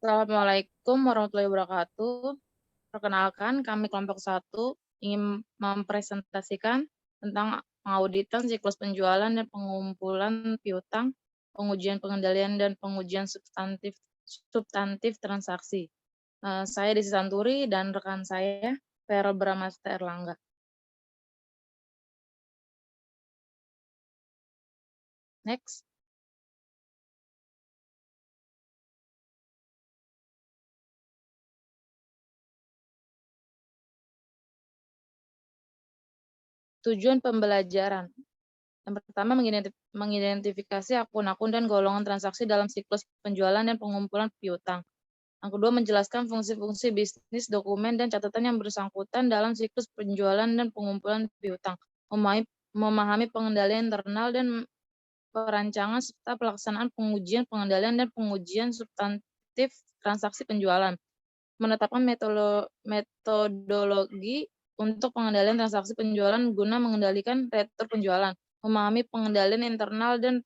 Assalamualaikum warahmatullahi wabarakatuh. Perkenalkan, kami kelompok 1 ingin mempresentasikan tentang pengauditan siklus penjualan dan pengumpulan piutang, pengujian pengendalian dan pengujian substantif substantif transaksi. Saya Desi Santuri dan rekan saya Vera Bramasta Erlangga. Next. Tujuan pembelajaran. Yang pertama, mengidentifikasi akun-akun dan golongan transaksi dalam siklus penjualan dan pengumpulan piutang. Yang kedua, menjelaskan fungsi-fungsi bisnis, dokumen, dan catatan yang bersangkutan dalam siklus penjualan dan pengumpulan piutang. Memahami pengendalian internal dan perancangan serta pelaksanaan pengujian pengendalian dan pengujian substantif transaksi penjualan. Menetapkan metodologi untuk pengendalian transaksi penjualan guna mengendalikan retur penjualan. Memahami pengendalian internal dan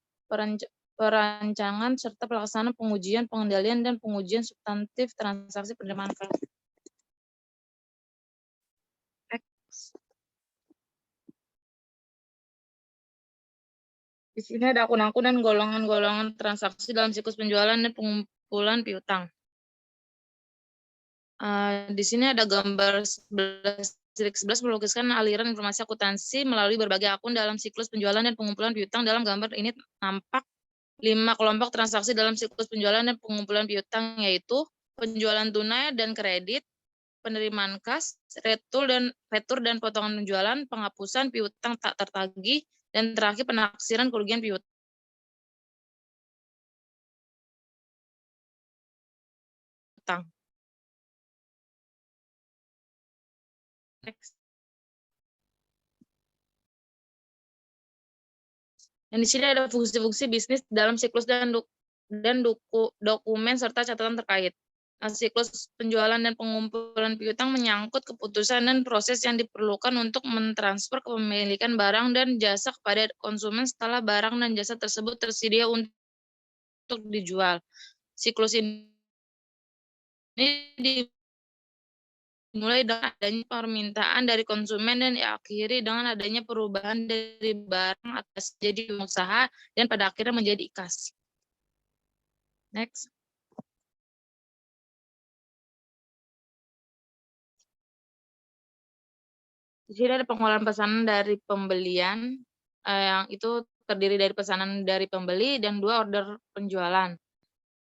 perancangan serta pelaksanaan pengujian pengendalian dan pengujian substantif transaksi penerimaan kas. Di sini ada akun-akun dan golongan-golongan transaksi dalam siklus penjualan dan pengumpulan piutang. Di sini ada gambar 11 melukiskan aliran informasi akuntansi melalui berbagai akun dalam siklus penjualan dan pengumpulan piutang. Dalam gambar ini nampak 5 kelompok transaksi dalam siklus penjualan dan pengumpulan piutang, yaitu penjualan tunai dan kredit, penerimaan kas, retur dan potongan penjualan, penghapusan piutang tak tertagih, dan terakhir penaksiran kerugian piutang. Next. Dan di sini ada fungsi-fungsi bisnis dalam siklus dan dokumen serta catatan terkait. Siklus penjualan dan pengumpulan piutang menyangkut keputusan dan proses yang diperlukan untuk mentransfer kepemilikan barang dan jasa kepada konsumen setelah barang dan jasa tersebut tersedia untuk dijual. Siklus ini dimulai dengan adanya permintaan dari konsumen dan diakhiri dengan adanya perubahan dari barang atas jadi usaha dan pada akhirnya menjadi kas. Next. Di sini ada pengolahan pesanan dari pembelian, yang itu terdiri dari pesanan dari pembeli dan 2 order penjualan.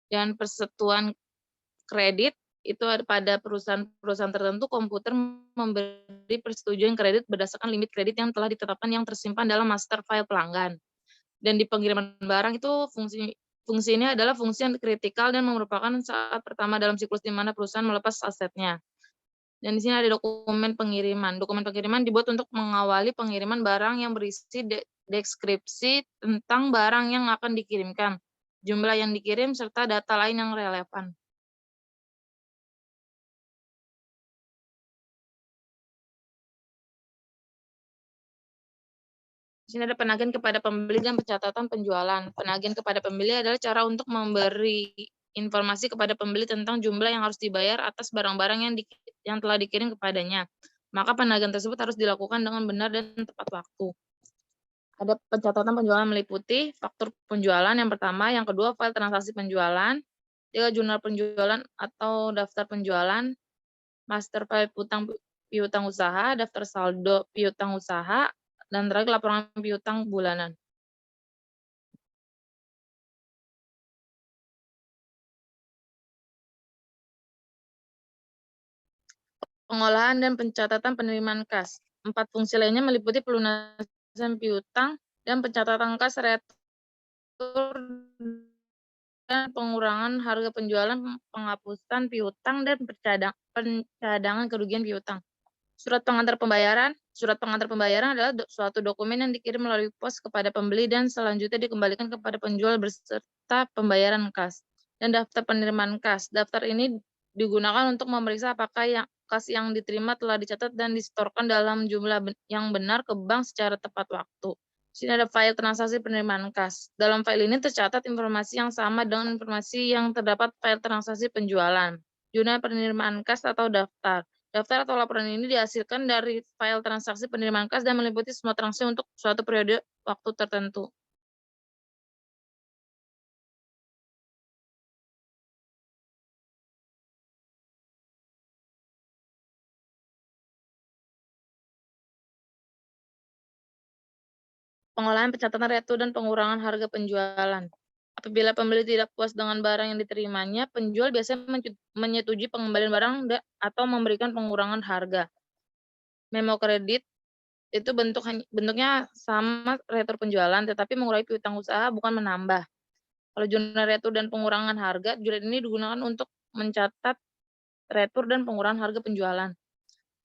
Dan persatuan kredit itu ada pada perusahaan tertentu, komputer memberi persetujuan kredit berdasarkan limit kredit yang telah ditetapkan yang tersimpan dalam master file pelanggan. Dan di pengiriman barang itu fungsi ini adalah fungsi yang kritikal dan merupakan saat pertama dalam siklus di mana perusahaan melepas asetnya. Dan di sini ada dokumen pengiriman. Dokumen pengiriman dibuat untuk mengawali pengiriman barang yang berisi deskripsi tentang barang yang akan dikirimkan, jumlah yang dikirim, serta data lain yang relevan. Di sini ada penagihan kepada pembeli dan pencatatan penjualan. Penagihan kepada pembeli adalah cara untuk memberi informasi kepada pembeli tentang jumlah yang harus dibayar atas barang-barang yang telah dikirim kepadanya. Maka penagihan tersebut harus dilakukan dengan benar dan tepat waktu. Ada pencatatan penjualan meliputi faktur penjualan yang pertama, yang kedua file transaksi penjualan, 3 jurnal penjualan atau daftar penjualan, master file piutang usaha, daftar saldo piutang usaha, dan terakhir laporan piutang bulanan. Pengolahan dan pencatatan penerimaan kas. 4 fungsi lainnya meliputi pelunasan piutang dan pencatatan kas, retur dan pengurangan harga penjualan, penghapusan piutang, dan pencadangan kerugian piutang. Surat pengantar pembayaran. Surat pengantar pembayaran adalah suatu dokumen yang dikirim melalui pos kepada pembeli dan selanjutnya dikembalikan kepada penjual beserta pembayaran kas. Dan daftar penerimaan kas. Daftar ini digunakan untuk memeriksa apakah kas yang diterima telah dicatat dan disetorkan dalam jumlah yang benar ke bank secara tepat waktu. Sini ada file transaksi penerimaan kas. Dalam file ini tercatat informasi yang sama dengan informasi yang terdapat file transaksi penjualan, jurnal penerimaan kas atau daftar. Daftar atau laporan ini dihasilkan dari file transaksi penerimaan kas dan meliputi semua transaksi untuk suatu periode waktu tertentu. Pengolahan pencatatan retu dan pengurangan harga penjualan. Apabila pembeli tidak puas dengan barang yang diterimanya, penjual biasanya menyetujui pengembalian barang atau memberikan pengurangan harga. Memo kredit itu bentuknya sama retur penjualan, tetapi mengurangi piutang usaha bukan menambah. Kalau jurnal retur dan pengurangan harga, jurnal ini digunakan untuk mencatat retur dan pengurangan harga penjualan.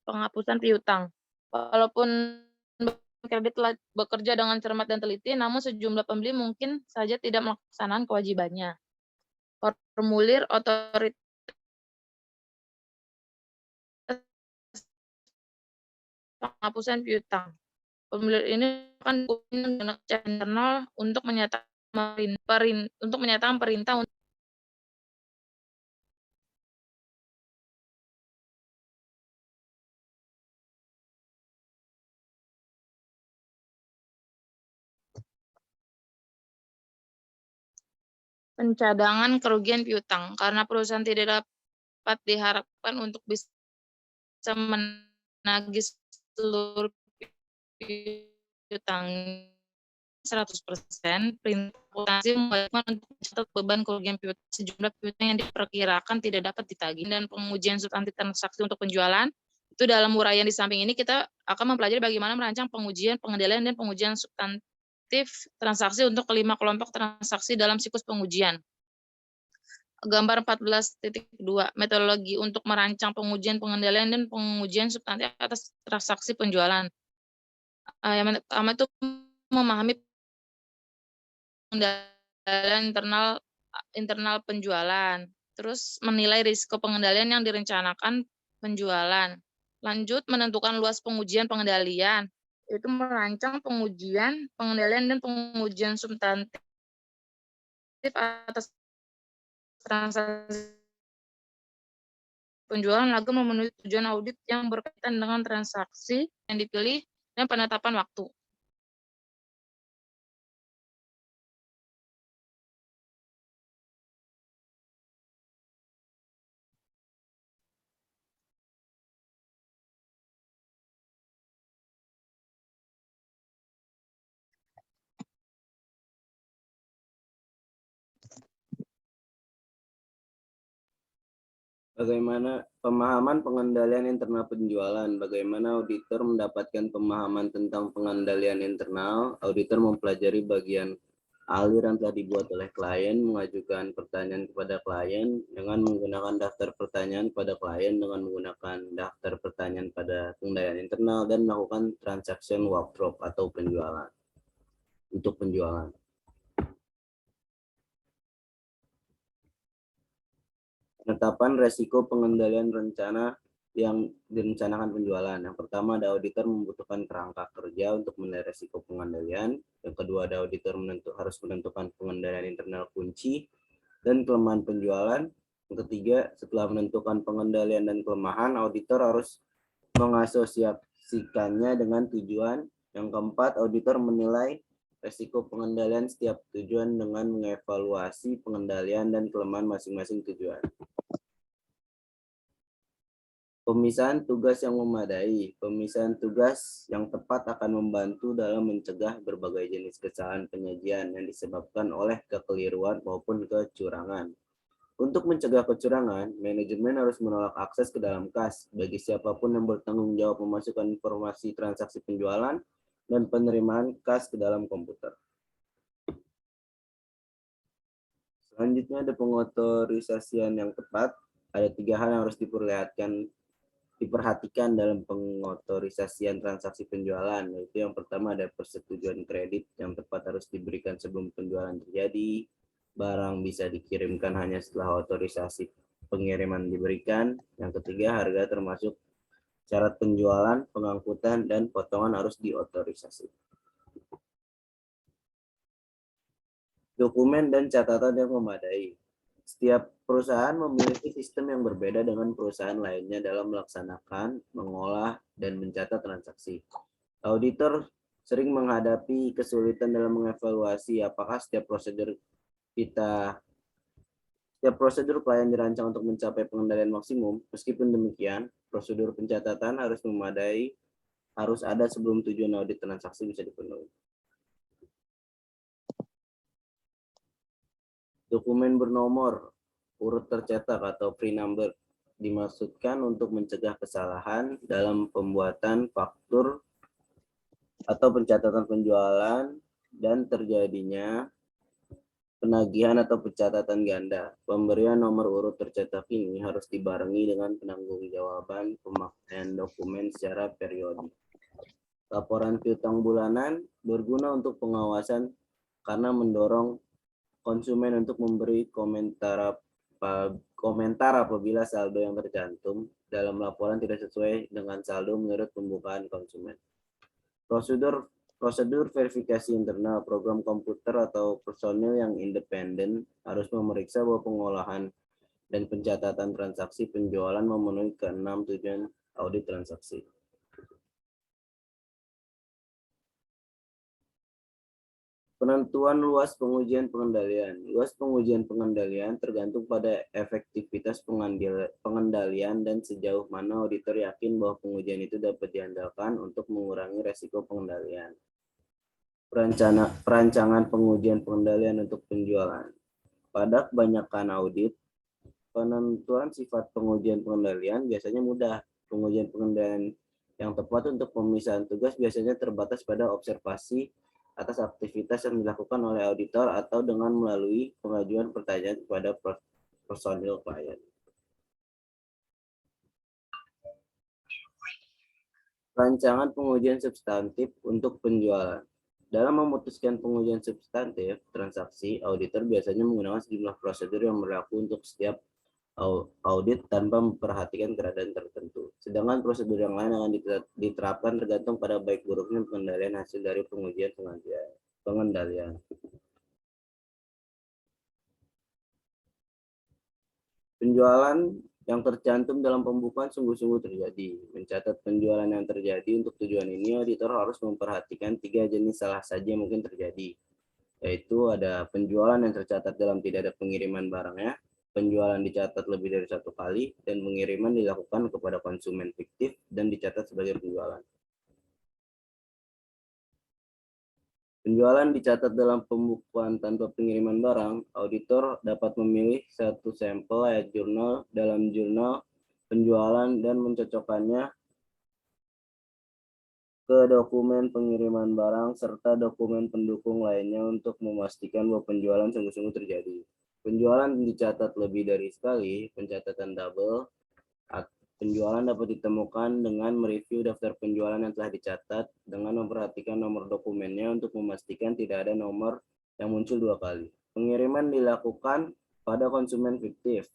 Penghapusan piutang. Walaupun kredit telah bekerja dengan cermat dan teliti, namun sejumlah pembeli mungkin saja tidak melaksanakan kewajibannya. Formulir otoritas penghapusan piutang. Formulir ini akan digunakan secara internal untuk menyatakan perintah untuk pencadangan kerugian piutang. Karena perusahaan tidak dapat diharapkan untuk bisa menagih seluruh piutang 100%, perintah akuntansi mewajibkan untuk mencatat beban kerugian piutang sejumlah piutang yang diperkirakan tidak dapat ditagih dan pengujian substantif transaksi untuk penjualan. Itu dalam uraian di samping ini kita akan mempelajari bagaimana merancang pengujian, pengendalian, dan pengujian substantif transaksi untuk kelima kelompok transaksi dalam siklus pengujian. Gambar 14.2, metodologi untuk merancang pengujian, pengendalian, dan pengujian substantif atas transaksi penjualan. Yang pertama itu memahami pengendalian internal penjualan, terus menilai risiko pengendalian yang direncanakan penjualan. Lanjut menentukan luas pengujian pengendalian, itu merancang pengujian, pengendalian, dan pengujian substantif atas transaksi penjualan agar memenuhi tujuan audit yang berkaitan dengan transaksi yang dipilih dan penetapan waktu. Bagaimana pemahaman pengendalian internal penjualan? Bagaimana auditor mendapatkan pemahaman tentang pengendalian internal? Auditor mempelajari bagian aliran telah dibuat oleh klien, mengajukan pertanyaan kepada klien dengan menggunakan daftar pertanyaan pada klien dengan menggunakan daftar pertanyaan pada pengendalian internal dan melakukan transaction workshop atau penjualan untuk penjualan. Penetapan resiko pengendalian rencana yang direncanakan penjualan. Yang pertama, ada auditor membutuhkan kerangka kerja untuk menilai resiko pengendalian. Yang kedua, ada auditor harus menentukan pengendalian internal kunci dan kelemahan penjualan. Yang ketiga, setelah menentukan pengendalian dan kelemahan, auditor harus mengasosiasikannya dengan tujuan. Yang keempat, auditor menilai resiko pengendalian setiap tujuan dengan mengevaluasi pengendalian dan kelemahan masing-masing tujuan. Pemisahan tugas yang memadai. Pemisahan tugas yang tepat akan membantu dalam mencegah berbagai jenis kesalahan penyajian yang disebabkan oleh kekeliruan maupun kecurangan. Untuk mencegah kecurangan, manajemen harus menolak akses ke dalam kas bagi siapapun yang bertanggung jawab memasukkan informasi transaksi penjualan dan penerimaan kas ke dalam komputer. Selanjutnya ada pengotorisasian yang tepat. Ada 3 hal yang harus diperhatikan dalam pengotorisasian transaksi penjualan, yaitu yang pertama ada persetujuan kredit yang tepat harus diberikan sebelum penjualan terjadi, barang bisa dikirimkan hanya setelah otorisasi pengiriman diberikan, yang ketiga harga termasuk syarat penjualan, pengangkutan, dan potongan harus diotorisasi. Dokumen dan catatan yang memadai. Setiap perusahaan memiliki sistem yang berbeda dengan perusahaan lainnya dalam melaksanakan, mengolah, dan mencatat transaksi. Auditor sering menghadapi kesulitan dalam mengevaluasi apakah setiap prosedur klien dirancang untuk mencapai pengendalian maksimum. Meskipun demikian, prosedur pencatatan harus memadai, harus ada sebelum tujuan audit transaksi bisa dipenuhi. Dokumen bernomor urut tercetak atau pre-number dimaksudkan untuk mencegah kesalahan dalam pembuatan faktur atau pencatatan penjualan dan terjadinya penagihan atau pencatatan ganda. Pemberian nomor urut tercetak ini harus dibarengi dengan penanggung-jawaban pemakaian dokumen secara periodik. Laporan piutang bulanan berguna untuk pengawasan karena mendorong konsumen untuk memberi komentar apabila saldo yang tercantum dalam laporan tidak sesuai dengan saldo menurut pembukaan konsumen. Prosedur verifikasi internal, program komputer atau personil yang independen harus memeriksa bahwa pengolahan dan pencatatan transaksi penjualan memenuhi keenam tujuan audit transaksi. Penentuan luas pengujian pengendalian. Luas pengujian pengendalian tergantung pada efektivitas pengendalian dan sejauh mana auditor yakin bahwa pengujian itu dapat diandalkan untuk mengurangi resiko pengendalian. Perancangan pengujian pengendalian untuk penjualan. Pada kebanyakan audit, penentuan sifat pengujian pengendalian biasanya mudah. Pengujian pengendalian yang tepat untuk pemisahan tugas biasanya terbatas pada observasi atas aktivitas yang dilakukan oleh auditor atau dengan melalui pengajuan pertanyaan kepada personil klien. Rancangan pengujian substantif untuk penjualan. Dalam memutuskan pengujian substantif transaksi, auditor biasanya menggunakan sejumlah prosedur yang berlaku untuk setiap audit tanpa memperhatikan keadaan tertentu. Sedangkan prosedur yang lain akan diterapkan tergantung pada baik buruknya pengendalian hasil dari pengujian pengendalian. Penjualan yang tercantum dalam pembukuan sungguh-sungguh terjadi. Mencatat penjualan yang terjadi untuk tujuan ini, auditor harus memperhatikan 3 jenis salah saja yang mungkin terjadi, yaitu ada penjualan yang tercatat dalam tidak ada pengiriman barangnya, penjualan dicatat lebih dari 1 kali, dan pengiriman dilakukan kepada konsumen fiktif dan dicatat sebagai penjualan. Penjualan dicatat dalam pembukuan tanpa pengiriman barang, auditor dapat memilih satu sampel ayat jurnal dalam jurnal penjualan dan mencocokkannya ke dokumen pengiriman barang serta dokumen pendukung lainnya untuk memastikan bahwa penjualan sungguh-sungguh terjadi. Penjualan dicatat lebih dari sekali, pencatatan double. Penjualan dapat ditemukan dengan mereview daftar penjualan yang telah dicatat dengan memperhatikan nomor dokumennya untuk memastikan tidak ada nomor yang muncul 2 kali. Pengiriman dilakukan pada konsumen fiktif.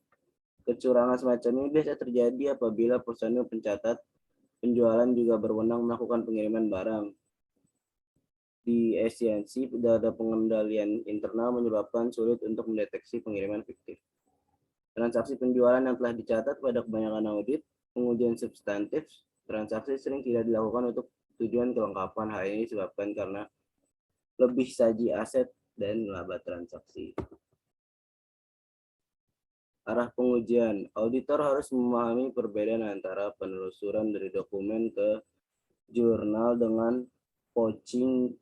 Kecurangan semacam ini biasa terjadi apabila personil pencatat penjualan juga berwenang melakukan pengiriman barang. Di efisiensi data pengendalian internal menyebabkan sulit untuk mendeteksi pengiriman fiktif. Transaksi penjualan yang telah dicatat pada kebanyakan audit pengujian substantif transaksi sering tidak dilakukan untuk tujuan kelengkapan. Hal ini disebabkan karena lebih saji aset dan laba transaksi. Arah pengujian. Auditor harus memahami perbedaan antara penelusuran dari dokumen ke jurnal dengan poaching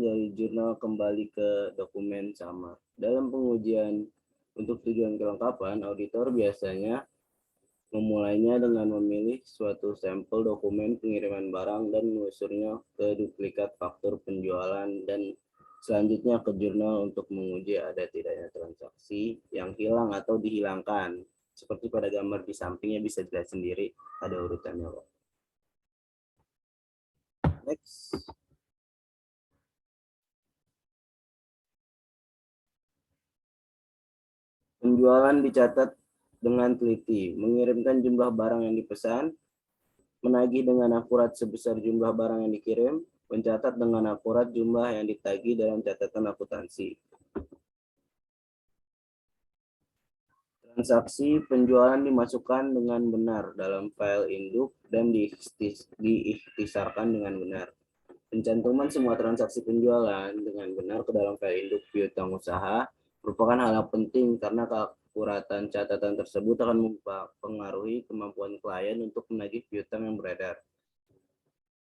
dari jurnal kembali ke dokumen sama. Dalam pengujian untuk tujuan kelengkapan, auditor biasanya memulainya dengan memilih suatu sampel dokumen pengiriman barang dan menelusurnya ke duplikat faktur penjualan dan selanjutnya ke jurnal untuk menguji ada tidaknya transaksi yang hilang atau dihilangkan. Seperti pada gambar di sampingnya bisa dilihat sendiri, ada urutannya. Next. Penjualan dicatat dengan teliti, mengirimkan jumlah barang yang dipesan, menagih dengan akurat sebesar jumlah barang yang dikirim, Mencatat dengan akurat jumlah yang ditagih dalam catatan akuntansi. Transaksi penjualan dimasukkan dengan benar dalam file induk dan diikhtisarkan dengan benar. Pencantuman semua transaksi penjualan dengan benar ke dalam file induk piutang usaha merupakan hal yang penting karena keakuratan catatan tersebut akan mempengaruhi kemampuan klien untuk menagih piutang yang beredar.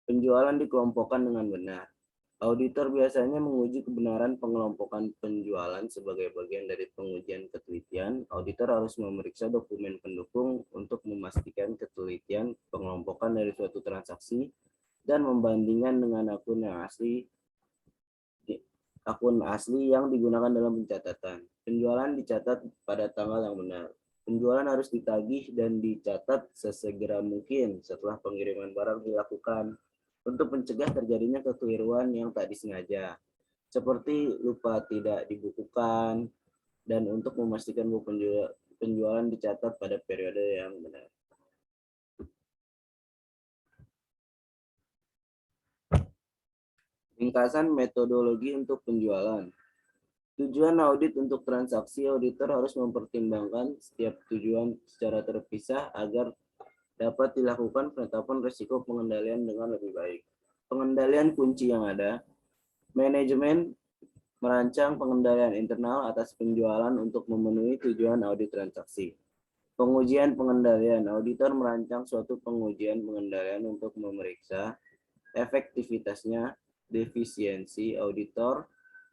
Penjualan dikelompokkan dengan benar. Auditor biasanya menguji kebenaran pengelompokan penjualan sebagai bagian dari pengujian ketelitian. Auditor harus memeriksa dokumen pendukung untuk memastikan ketelitian pengelompokan dari suatu transaksi dan membandingkan dengan akun asli yang digunakan dalam pencatatan. Penjualan dicatat pada tanggal yang benar. Penjualan harus ditagih dan dicatat sesegera mungkin setelah pengiriman barang dilakukan untuk mencegah terjadinya kekeliruan yang tak disengaja, seperti lupa tidak dibukukan, dan untuk memastikan bahwa penjualan dicatat pada periode yang benar. Ringkasan metodologi untuk penjualan. Tujuan audit untuk transaksi, auditor harus mempertimbangkan setiap tujuan secara terpisah agar dapat dilakukan penetapan risiko pengendalian dengan lebih baik. Pengendalian kunci yang ada. Manajemen merancang pengendalian internal atas penjualan untuk memenuhi tujuan audit transaksi. Pengujian pengendalian. Auditor merancang suatu pengujian pengendalian untuk memeriksa efektivitasnya. Defisiensi auditor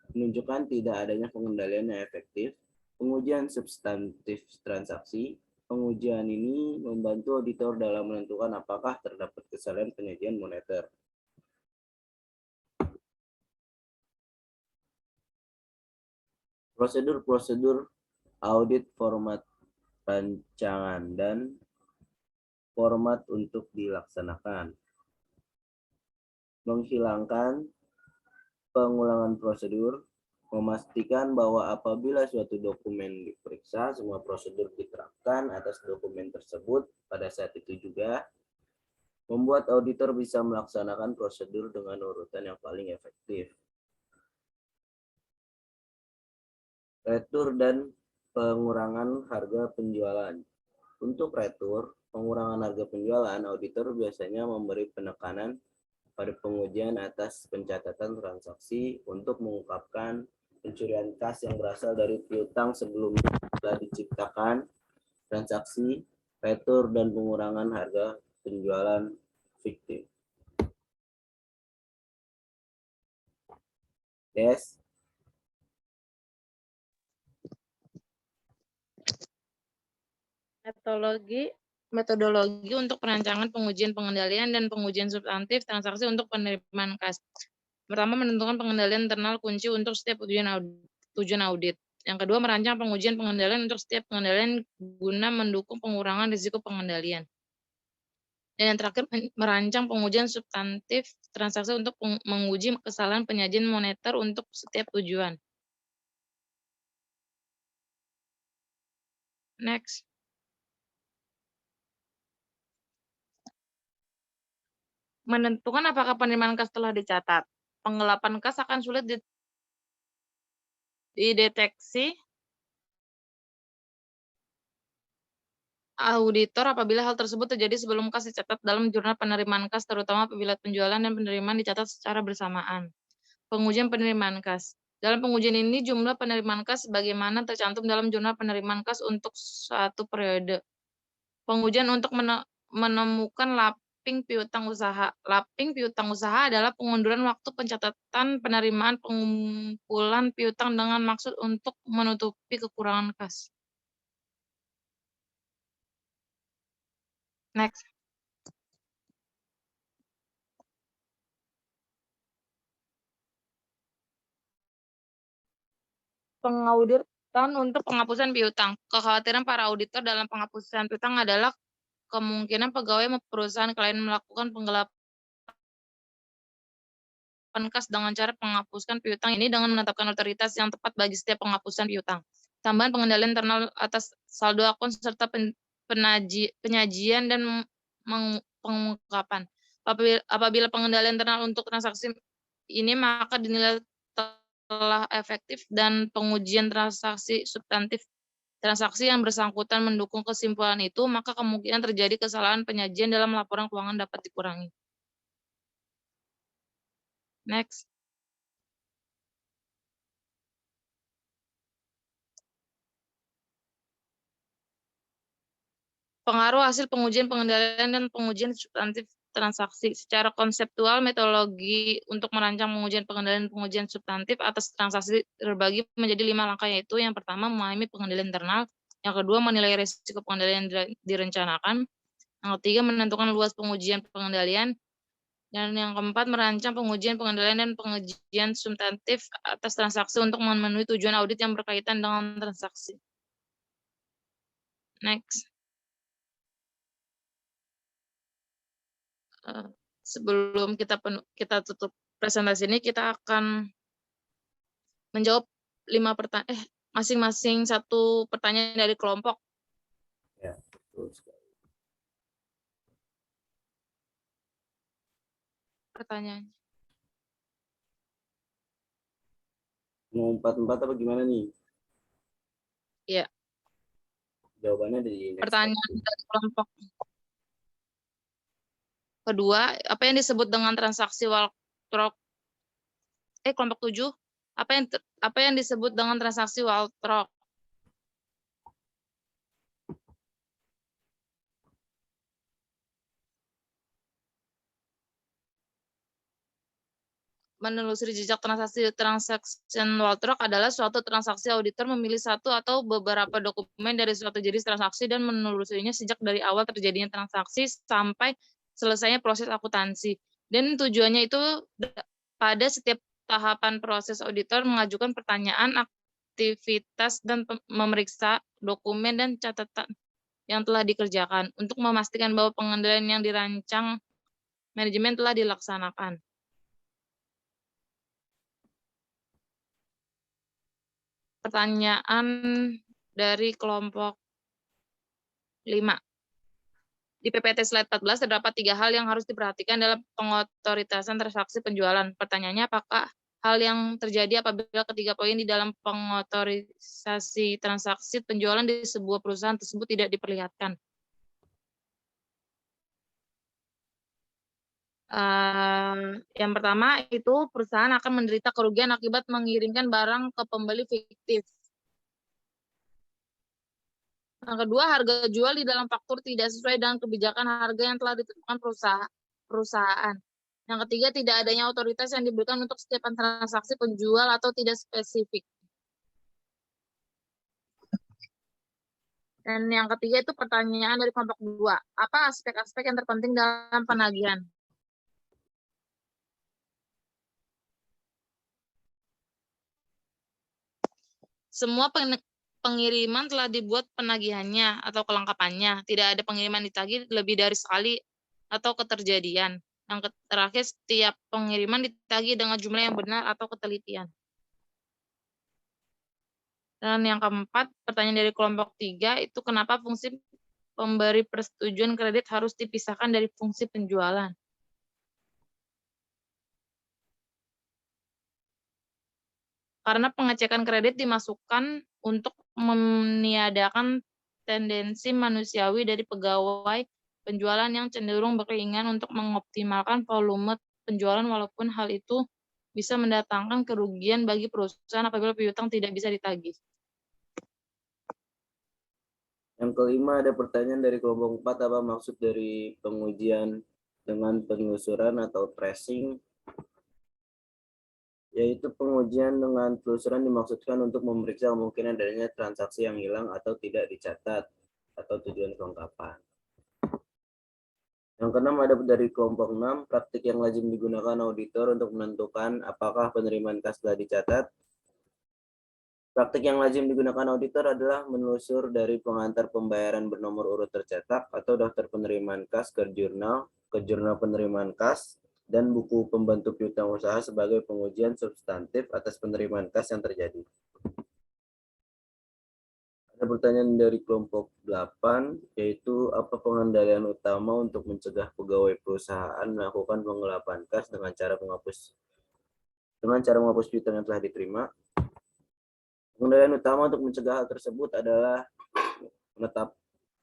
menunjukkan tidak adanya pengendalian yang efektif. Pengujian substantif transaksi. Pengujian ini membantu auditor dalam menentukan apakah terdapat kesalahan penyajian moneter. Prosedur-prosedur audit, format rancangan, dan format untuk dilaksanakan. Menghilangkan pengulangan prosedur, memastikan bahwa apabila suatu dokumen diperiksa, semua prosedur diterapkan atas dokumen tersebut pada saat itu juga, membuat auditor bisa melaksanakan prosedur dengan urutan yang paling efektif. Retur dan pengurangan harga penjualan. Untuk retur, pengurangan harga penjualan, auditor biasanya memberi penekanan pada pengujian atas pencatatan transaksi untuk mengungkapkan pencurian kas yang berasal dari piutang sebelum telah diciptakan transaksi, retur, dan pengurangan harga penjualan fiktif. Yes. Metodologi untuk perancangan pengujian pengendalian dan pengujian substantif transaksi untuk penerimaan kas. Pertama, menentukan pengendalian internal kunci untuk setiap tujuan audit. Yang kedua, merancang pengujian pengendalian untuk setiap pengendalian guna mendukung pengurangan risiko pengendalian. Dan yang terakhir, merancang pengujian substantif transaksi untuk menguji kesalahan penyajian moneter untuk setiap tujuan. Next. Menentukan apakah penerimaan kas telah dicatat. Penggelapan kas akan sulit dideteksi auditor apabila hal tersebut terjadi sebelum kas dicatat dalam jurnal penerimaan kas, terutama apabila penjualan dan penerimaan dicatat secara bersamaan. Pengujian penerimaan kas. Dalam pengujian ini, jumlah penerimaan kas sebagaimana tercantum dalam jurnal penerimaan kas untuk satu periode. Pengujian untuk menemukan lapping piutang usaha. Lapping piutang usaha adalah pengunduran waktu pencatatan penerimaan pengumpulan piutang dengan maksud untuk menutupi kekurangan kas. Next. Pengauditan untuk penghapusan piutang. Kekhawatiran para auditor dalam penghapusan piutang adalah kemungkinan pegawai perusahaan klien melakukan penggelapan kas dengan cara menghapuskan piutang ini dengan menetapkan otoritas yang tepat bagi setiap penghapusan piutang. Tambahan pengendalian internal atas saldo akun serta penyajian dan pengungkapan. Apabila pengendalian internal untuk transaksi ini maka dinilai telah efektif dan pengujian transaksi substantif transaksi yang bersangkutan mendukung kesimpulan itu, maka kemungkinan terjadi kesalahan penyajian dalam laporan keuangan dapat dikurangi. Next. Pengaruh hasil pengujian pengendalian dan pengujian substantif transaksi. Secara konseptual, metodologi untuk merancang pengujian pengendalian dan pengujian substantif atas transaksi terbagi menjadi 5 langkah, yaitu yang pertama memahami pengendalian internal, yang kedua menilai risiko pengendalian yang direncanakan, yang ketiga menentukan luas pengujian pengendalian, dan yang keempat merancang pengujian pengendalian dan pengujian substantif atas transaksi untuk memenuhi tujuan audit yang berkaitan dengan transaksi. Next. Sebelum kita tutup presentasi ini, kita akan menjawab 5 pertanyaan, masing-masing 1 pertanyaan dari kelompok. Ya, betul sekali. Pertanyaan. Mau 4-4 apa gimana nih? Iya. Jawabannya di next. Pertanyaan dari kelompok kedua, apa yang disebut dengan transaksi Waltrok? Kelompok 7, apa yang disebut dengan transaksi Waltrok? Menelusuri jejak transaction Waltrok adalah suatu transaksi auditor memilih satu atau beberapa dokumen dari suatu jenis transaksi dan menelusurinya sejak dari awal terjadinya transaksi sampai selesainya proses akuntansi. Dan tujuannya itu pada setiap tahapan proses auditor mengajukan pertanyaan, aktivitas, dan memeriksa dokumen dan catatan yang telah dikerjakan untuk memastikan bahwa pengendalian yang dirancang manajemen telah dilaksanakan. Pertanyaan dari kelompok 5. Di PPT slide 14 terdapat 3 hal yang harus diperhatikan dalam pengotoritasan transaksi penjualan. Pertanyaannya, apakah hal yang terjadi apabila ketiga poin di dalam pengotorisasi transaksi penjualan di sebuah perusahaan tersebut tidak diperlihatkan? Yang pertama itu perusahaan akan menderita kerugian akibat mengirimkan barang ke pembeli fiktif. Yang kedua, harga jual di dalam faktur tidak sesuai dengan kebijakan harga yang telah ditentukan perusahaan. Yang ketiga, tidak adanya otoritas yang diberikan untuk setiap transaksi penjual atau tidak spesifik. Dan yang ketiga itu pertanyaan dari kelompok 2. Apa aspek-aspek yang terpenting dalam penagihan? Semua pengiriman telah dibuat penagihannya atau kelengkapannya. Tidak ada pengiriman ditagih lebih dari sekali atau keterjadian. Yang terakhir, setiap pengiriman ditagih dengan jumlah yang benar atau ketelitian. Dan yang keempat, pertanyaan dari kelompok 3 itu kenapa fungsi pemberi persetujuan kredit harus dipisahkan dari fungsi penjualan? Karena pengecekan kredit dimasukkan untuk meniadakan tendensi manusiawi dari pegawai penjualan yang cenderung berkeinginan untuk mengoptimalkan volume penjualan walaupun hal itu bisa mendatangkan kerugian bagi perusahaan apabila piutang tidak bisa ditagih. Yang kelima ada pertanyaan dari kelompok 4, apa maksud dari pengujian dengan penelusuran atau tracing? Yaitu pengujian dengan penelusuran dimaksudkan untuk memeriksa kemungkinan adanya transaksi yang hilang atau tidak dicatat atau tujuan kelengkapan. Yang keenam ada dari kelompok 6, praktik yang lazim digunakan auditor untuk menentukan apakah penerimaan kas telah dicatat. Praktik yang lazim digunakan auditor adalah menelusur dari pengantar pembayaran bernomor urut tercetak atau daftar penerimaan kas ke jurnal penerimaan kas, dan buku pembantu piutang usaha sebagai pengujian substantif atas penerimaan kas yang terjadi. Ada pertanyaan dari kelompok 8, yaitu apa pengendalian utama untuk mencegah pegawai perusahaan melakukan penggelapan kas dengan cara menghapus piutang yang telah diterima. Pengendalian utama untuk mencegah hal tersebut adalah menetap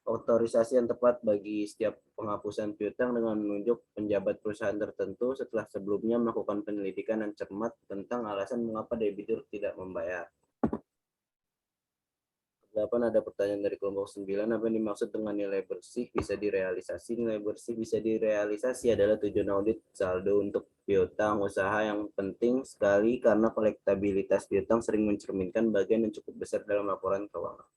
otorisasi yang tepat bagi setiap penghapusan piutang dengan menunjuk penjabat perusahaan tertentu setelah sebelumnya melakukan penyelidikan yang cermat tentang alasan mengapa debitur tidak membayar. 8 ada pertanyaan dari kelompok 9, apa yang dimaksud dengan nilai bersih bisa direalisasi? Nilai bersih bisa direalisasi adalah tujuan audit saldo untuk piutang usaha yang penting sekali karena kolektabilitas piutang sering mencerminkan bagian yang cukup besar dalam laporan keuangan.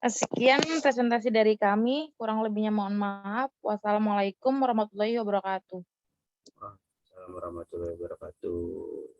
Sekian presentasi dari kami, kurang lebihnya mohon maaf. Wassalamualaikum warahmatullahi wabarakatuh. Assalamualaikum warahmatullahi wabarakatuh.